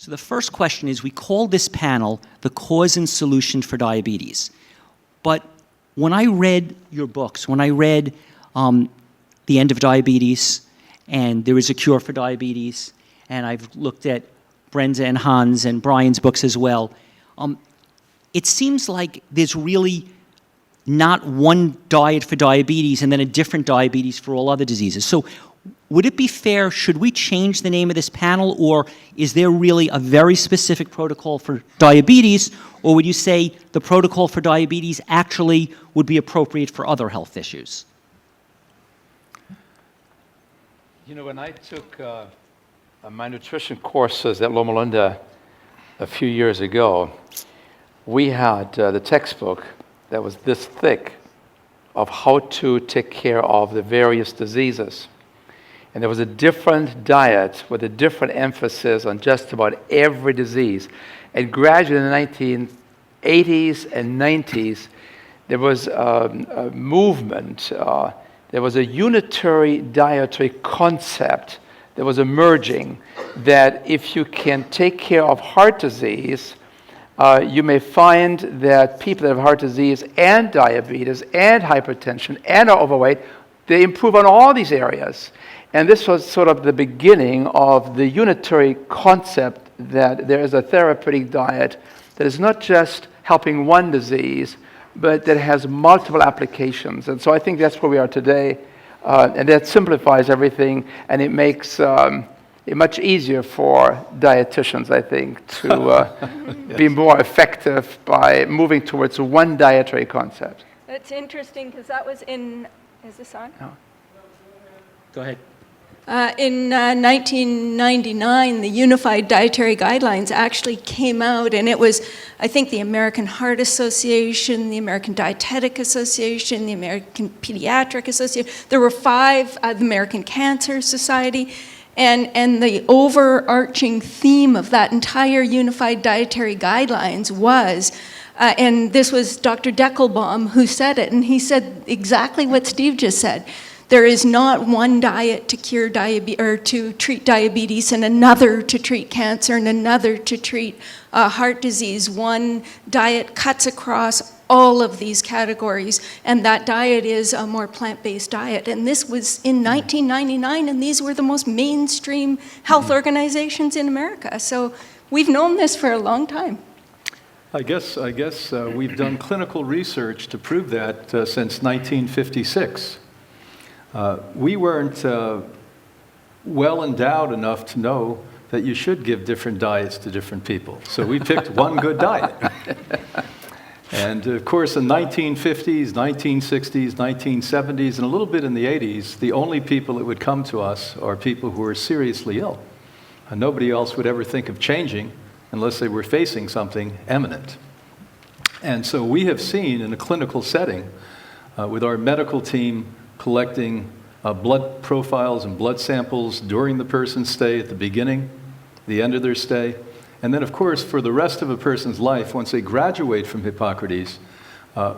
So the first question is, we call this panel the Cousens solution for diabetes. But when I read your books, when I read The End of Diabetes, and There is a Cure for Diabetes, and I've looked at Brenda and Hans and Brian's books as well, it seems like there's really not one diet for diabetes and then a different diabetes for all other diseases. So would it be fair, should we change the name of this panel, or is there really a very specific protocol for diabetes, or would you say the protocol for diabetes actually would be appropriate for other health issues? You know, when I took my nutrition courses at Loma Linda a few years ago, we had the textbook that was this thick of how to take care of the various diseases. And there was a different diet with a different emphasis on just about every disease. And gradually in the 1980s and 90s, there was a movement. There was a unitary dietary concept that was emerging, that if you can take care of heart disease, you may find that people that have heart disease and diabetes and hypertension and are overweight, they improve on all these areas. And this was sort of the beginning of the unitary concept that there is a therapeutic diet that is not just helping one disease, but that has multiple applications. And so I think that's where we are today. And that simplifies everything, and it makes it much easier for dietitians, I think, to be more effective by moving towards one dietary concept. That's interesting, because that was in, is this on? No. Go ahead. In 1999, the Unified Dietary Guidelines actually came out, and it was, I think, the American Heart Association, the American Dietetic Association, the American Pediatric Association. There were 5, the American Cancer Society, and the overarching theme of that entire Unified Dietary Guidelines was, and this was Dr. Deckelbaum who said it, and he said exactly what Steve just said. There is not one diet to cure diabetes or to treat diabetes, and another to treat cancer, and another to treat heart disease. One diet cuts across all of these categories, and that diet is a more plant-based diet. And this was in 1999, and these were the most mainstream health organizations in America. So we've known this for a long time. I guess we've done clinical research to prove that since 1956. We weren't well endowed enough to know that you should give different diets to different people. So we picked one good diet. And of course, in the 1950s, 1960s, 1970s, and a little bit in the 80s, the only people that would come to us are people who were seriously ill. And nobody else would ever think of changing unless they were facing something imminent. And so we have seen in a clinical setting, with our medical team collecting blood profiles and blood samples during the person's stay, at the beginning, the end of their stay, and then, of course, for the rest of a person's life, once they graduate from Hippocrates,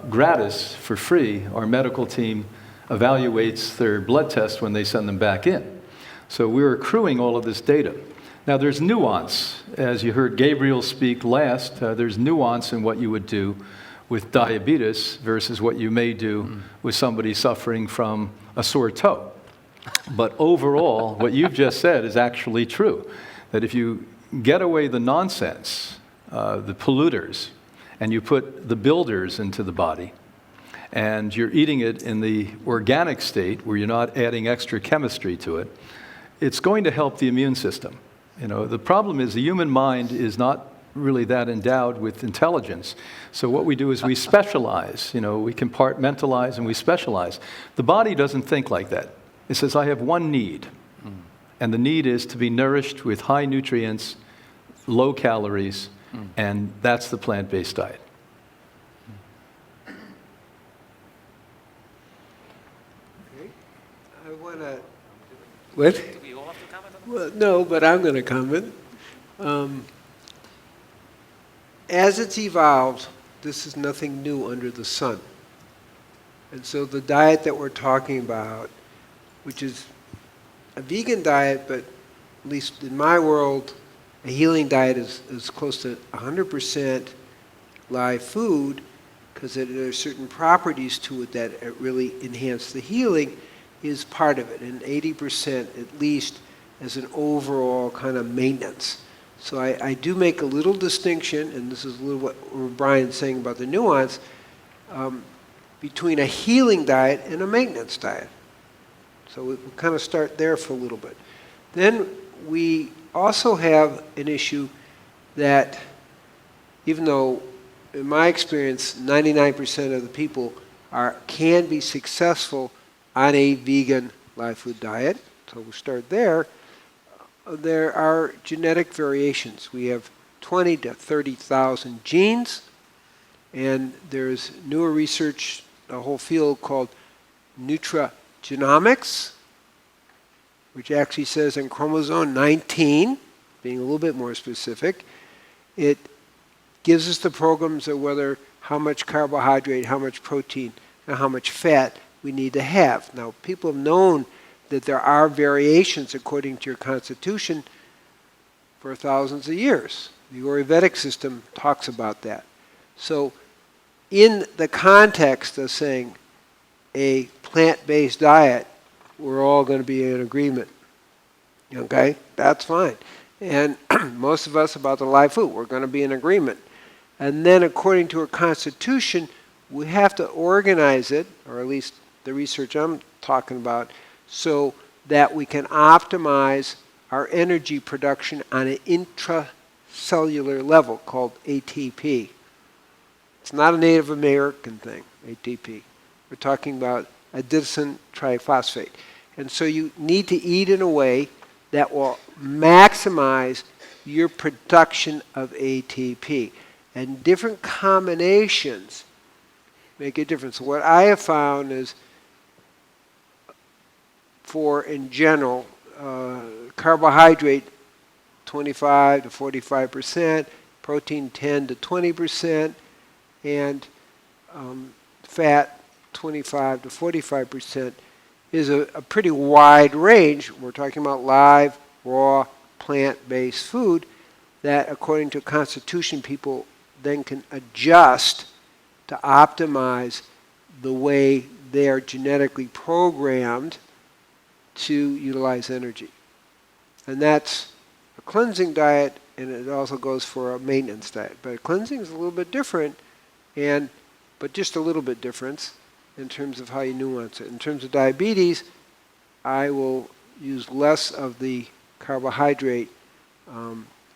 gratis, for free, our medical team evaluates their blood test when they send them back in. So we're accruing all of this data. Now, there's nuance. As you heard Gabriel speak last, there's nuance in what you would do with diabetes versus what you may do with somebody suffering from a sore toe. But overall, what you've just said is actually true, that if you get away the nonsense, the polluters, and you put the builders into the body, and you're eating it in the organic state where you're not adding extra chemistry to it, it's going to help the immune system. You know, the problem is the human mind is not really that endowed with intelligence. So what we do is we specialize, you know, we compartmentalize and we specialize. The body doesn't think like that. It says, I have one need, and the need is to be nourished with high nutrients, low calories, and that's the plant-based diet. Okay. I want to... What? Well, no, but I'm going to comment. As it's evolved, this is nothing new under the sun. And so the diet that we're talking about, which is a vegan diet, but at least in my world, A healing diet is close to 100% live food because there are certain properties to it that really enhance the healing is part of it, and 80% at least as an overall kind of maintenance. So I do make a little distinction, and this is a little what Brian's saying about the nuance, between a healing diet and a maintenance diet. So we'll kind of start there for a little bit. Then we also have an issue that, even though in my experience 99% of the people can be successful on a vegan live food diet, so we'll start there. There are genetic variations. We have 20 to 30,000 genes, and there's newer research, a whole field called nutrigenomics, which actually says in chromosome 19, being a little bit more specific, it gives us the programs of how much carbohydrate, how much protein, and how much fat we need to have. Now, people have known that there are variations according to your constitution for thousands of years. The Ayurvedic system talks about that. So in the context of saying a plant-based diet, we're all going to be in agreement. Okay? That's fine. And most of us about the live food, we're going to be in agreement. And then according to our constitution, we have to organize it, or at least the research I'm talking about, so that we can optimize our energy production on an intracellular level called ATP. It's not a Native American thing, ATP. We're talking about adenosine triphosphate. And so you need to eat in a way that will maximize your production of ATP. And different combinations make a difference. What I have found is, in general, carbohydrate 25 to 45%, protein 10 to 20%, and fat 25 to 45% is a pretty wide range. We're talking about live, raw, plant-based food that, according to Constitution, people then can adjust to optimize the way they are genetically programmed to utilize energy. And that's a cleansing diet, and it also goes for a maintenance diet. But cleansing is a little bit different, but just a little bit different in terms of how you nuance it. In terms of diabetes, I will use less of the carbohydrate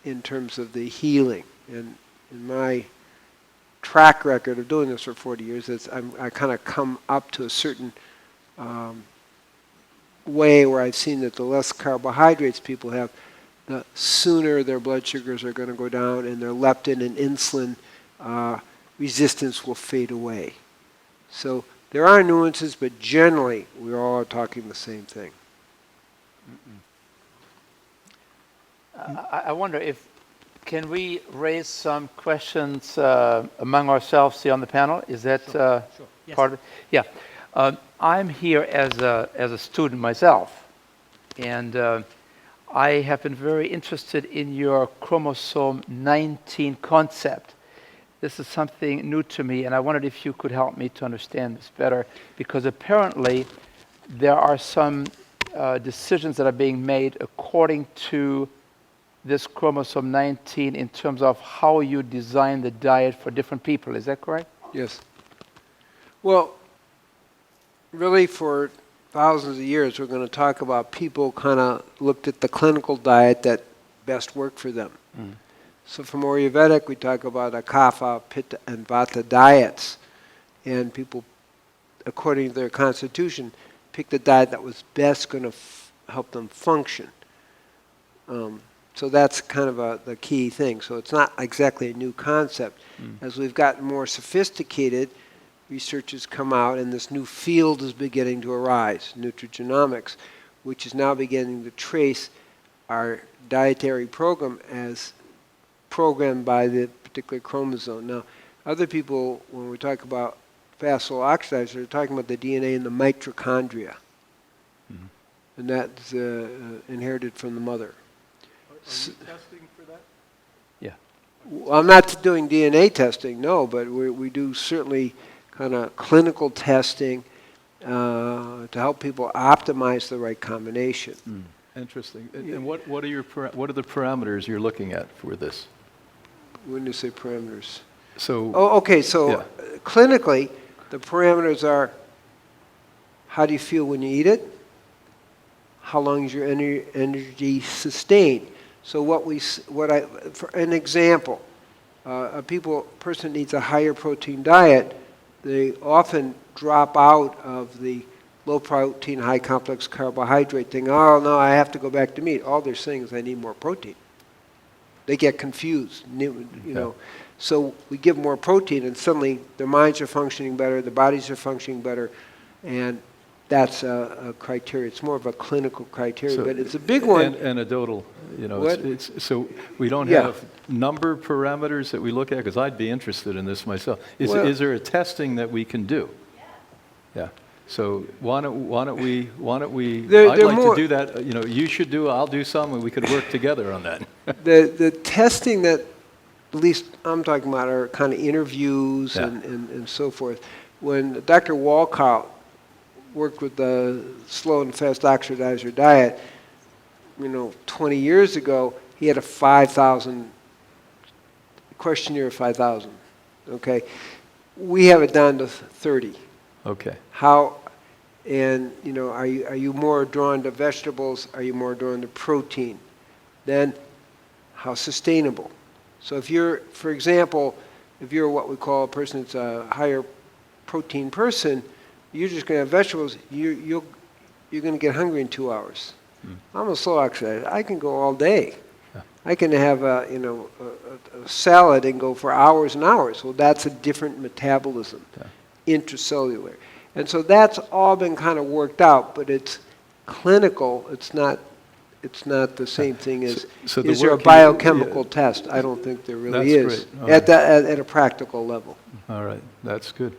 in terms of the healing. And in my track record of doing this for 40 years, I kind of come up to a certain way where I've seen that the less carbohydrates people have, the sooner their blood sugars are going to go down and their leptin and insulin resistance will fade away. So there are nuances, but generally we're all talking the same thing. I wonder can we raise some questions among ourselves here on the panel? Is that Sure. Yes. part of it? Yeah. I'm here as a student myself, and I have been very interested in your chromosome 19 concept. This is something new to me, and I wondered if you could help me to understand this better, because apparently there are some decisions that are being made according to this chromosome 19 in terms of how you design the diet for different people. Is that correct? Yes. Well, really for thousands of years, we're going to talk about people kind of looked at the clinical diet that best worked for them. Mm. So from Ayurvedic, we talk about a kapha, pitta, and vata diets. And people, according to their constitution, pick the diet that was best going to help them function. So that's kind of the key thing. So it's not exactly a new concept. As we've gotten more sophisticated, research has come out, and this new field is beginning to arise, nutrigenomics, which is now beginning to trace our dietary program as programmed by the particular chromosome. Now, other people, when we talk about fast slow oxidizers, they're talking about the DNA in the mitochondria. And that's inherited from the mother. testing for that? Yeah. I'm not doing DNA testing, no, but we do certainly kind of clinical testing to help people optimize the right combination. Interesting. And what are the parameters you're looking at for this? When you say parameters. So, Oh, okay, so Yeah. clinically, the parameters are how do you feel when you eat it? How long is your energy sustained? So for an example, a person needs a higher protein diet, they often drop out of the low protein, high complex carbohydrate thing. Oh no, I have to go back to meat. All they're saying is I need more protein. They get confused, you know. So we give more protein and suddenly their minds are functioning better, their bodies are functioning better, and that's a criteria. It's more of a clinical criteria, but it's a big one. Anecdotal, you know, What? so we don't have number parameters that we look at, because I'd be interested in this myself. Is there a testing that we can do? Yeah. So why don't we I'd like to do that. You know, you should do, I'll do some, and we could work together on that. The testing that at least I'm talking about are kind of interviews and so forth. When Dr. Walcott worked with the slow and fast oxidizer diet, 20 years ago, he had a 5,000 questionnaire of 5,000. Okay, we have it down to 30. Okay. Are you more drawn to vegetables? Are you more drawn to protein? Then, how sustainable? So if you're, for example, if you're what we call a person that's a higher protein person, you're just going to have vegetables. You're going to get hungry in 2 hours. I'm a slow oxidizer. I can go all day. Yeah. I can have a salad and go for hours and hours. Well, that's a different metabolism, intracellular. And so that's all been kind of worked out, but it's clinical. It's not the same thing as, So the is there a work biochemical test? I don't think there really That's is great. All right. at a practical level. All right, that's good.